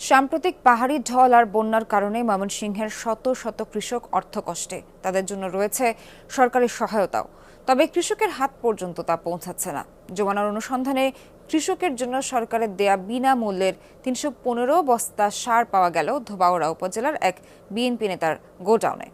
সাম্প্রতিক পাহাড়ি ঢল আর বন্যার কারণে ময়মনসিংহের শত শত কৃষক অর্থকষ্টে। তাদের জন্য রয়েছে সরকারি সহায়তাও, তবে কৃষকের হাত পর্যন্ত তা পৌঁছাচ্ছে না। যমুনার অনুসন্ধানে কৃষকের জন্য সরকারের দেয়া বিনামূল্যের ৩১৫ বস্তা সার পাওয়া গেল ধোবাউড়া উপজেলার এক বিএনপি নেতার গোডাউনে।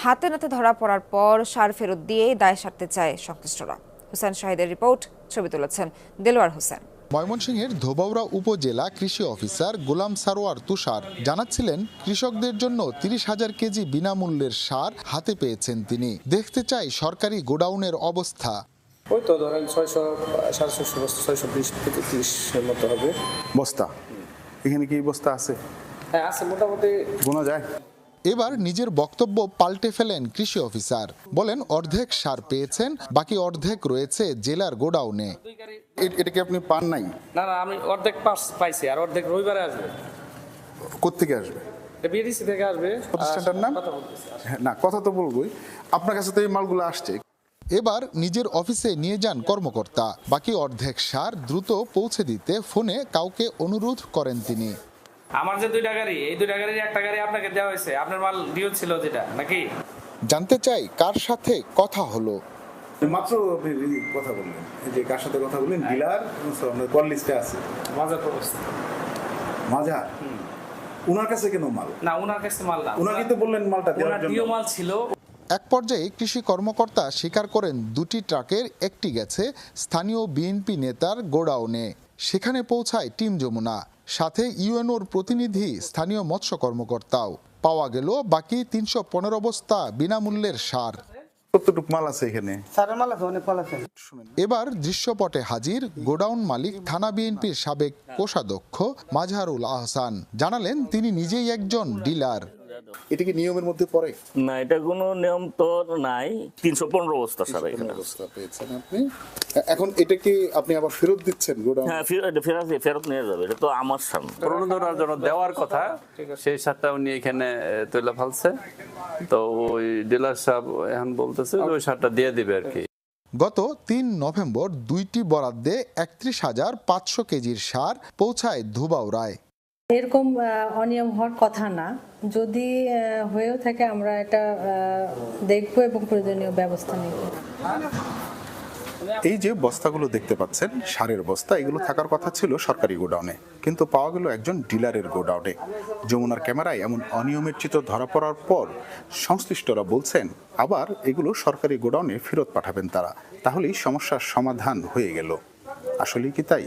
হাতে নাতে ধরা পড়ার পর সার ফেরত দিয়ে দায় সারতে চায় সংশ্লিষ্টরা। হুসেন শাহিদের রিপোর্ট, ছবি তুলেছেন দেলোয়ার হোসেন। ময়মনসিংহের ধোবাউড়া উপজেলা কৃষি অফিসার গোলাম সারোয়ার তুষার জানাচ্ছিলেন, কৃষকদের জন্য ৩০,০০০ কেজি বিনামূল্যের সার হাতে পেয়েছেন তিনি। দেখতে চাই সরকারি গোডাউনের অবস্থা। ওই তো ধরেন 600-650 বস্তা, 620 থেকে 30-এর মতো হবে বস্তা। এখানে কি বস্তা আছে? হ্যাঁ আছে, মোটামুটি গোনা যায়। এবার নিজের বক্তব্য পাল্টে ফেলেন কৃষি অফিসার, বলেন অর্ধেক সার পেয়েছেন, বাকি অর্ধেক রয়েছে জেলার গোডাউনে। এটা কি আপনি পান নাই? না আমি অর্ধেক পাইছি, আর অর্ধেক রবিবারে আসবে। কোত্থেকে আসবে? বিডিসি থেকে আসবে। প্রতিষ্ঠানটার নাম? হ্যাঁ, না কথা তো বলবোই, আপনার কাছে তো এই মালগুলো আসছে। এবার নিজের অফিসে নিয়ে যান কর্মকর্তা। বাকি অর্ধেক সার দ্রুত পৌঁছে দিতে ফোনে কাউকে অনুরোধ করেন তিনি। আমার যে 2টা গাড়ি, এই 2টা গাড়ির একটা গাড়ি আপনাকে দেওয়া হয়েছে, আপনার মাল ডিও ছিল যেটা নাকি? জানতে চাই কার সাথে কথা হলো। মাত্র আপনি কথা বললেন, এই যে কার সাথে কথা বললেন? ডিলার আপনার কল লিস্টে আছে মাজার প্রবস্থা। মাঝা উনার কাছে কেন মাল? না ওনার কাছে মাল না, উনাকে তো বললেন মালটা দেওয়ার জন্য। ডিও মাল ছিল। এক পর্যায়ে কৃষি কর্মকর্তা স্বীকার করেন, 2টি ট্রাকের একটি গেছে স্থানীয় বিএনপি নেতার গোডাউনে। সেখানে পৌঁছায় টিম যমুনা, সাথে ইউএনওর প্রতিনিধি, স্থানীয় মৎস্য কর্মকর্তাও। পাওয়া গেল বাকি ৩১৫ বস্তা বিনামূল্যের সার। কতটুকু মাল আছে এখানে? এবার দৃশ্যপটে হাজির গোডাউন মালিক, থানা বিএনপির সাবেক কোষাধ্যক্ষ মাজহারুল আহসান। জানালেন তিনি নিজেই একজন ডিলার। এটা কি নিয়মের মধ্যে পড়ে? না, এটা কোনো নিয়ম তো নাই। ৩১৫ বস্তা সার এখানে পেয়েছেন আপনি। এখন এটা কি আপনি আবার ফেরত দিচ্ছেন গোডাউন? হ্যাঁ, ফেরত নিয়ে যাবে। এটা তো আমার সার। প্রণোদনার জন্য দেওয়ার কথা, সেই সারটা উনি এখানে তুলে ফেলছে। তো ওই ডিলার সাহেব এখন বলতেছে ওই সারটা দিয়ে দিবে আর কি। গত ৩ নভেম্বর 2টি বরাদ্দে ৩১,৫০০ কেজির সার পৌঁছায় ধোবাউড়ায়। এরকম অনিয়ম হওয়ার কথা না, যদি হয়েও থাকে আমরা এটা দেখব এবং প্রয়োজনীয় ব্যবস্থা নেব। এই যে বস্তাগুলো দেখতে পাচ্ছেন, সারের বস্তা, এগুলো থাকার কথা ছিল সরকারি গোডাউনে, কিন্তু পাওয়া গেল একজন ডিলারের গোডাউনে। যমুনার ক্যামেরায় এমন অনিয়মের চিত্র ধরা পড়ার পর সংশ্লিষ্টরা বলছেন আবার এগুলো সরকারি গোডাউনে ফেরত পাঠাবেন তারা, তাহলেই সমস্যার সমাধান হয়ে গেল। আসলেই কি তাই?